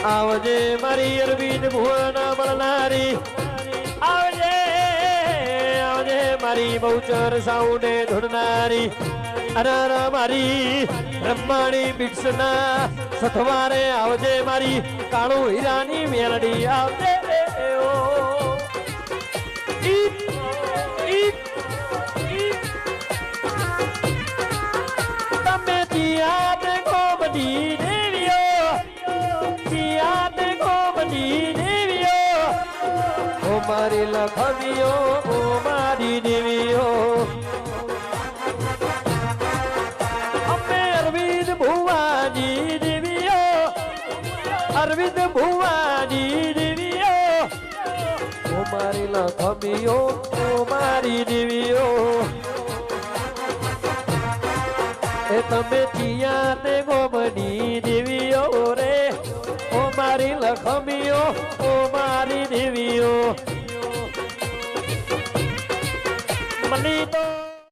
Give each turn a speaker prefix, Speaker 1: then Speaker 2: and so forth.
Speaker 1: आवजे मारी अरविंद भुवन बलनारी आवजे आवजे मारी बहुचर साउंडे धुड़नारी अनर मारी ब्रह्माणी बिक्सना सथवारे आवजे मारी काळू हीरानी मेलडी आवजे ओ तमे जिया देखो बड़ी देवियो जिया देखो बड़ी देवियो ओ मारी लखमियो ओ मारी देवियो अम्मे अरविंद भुवानी देवियो अरविंद भुवानी देवियो ओ मारी लखमियो ओ मारी देवियो ए तमे जिया ते गोबनी देवियो रे ओ मारी लखमियो ओ मारी देवियो मनी तो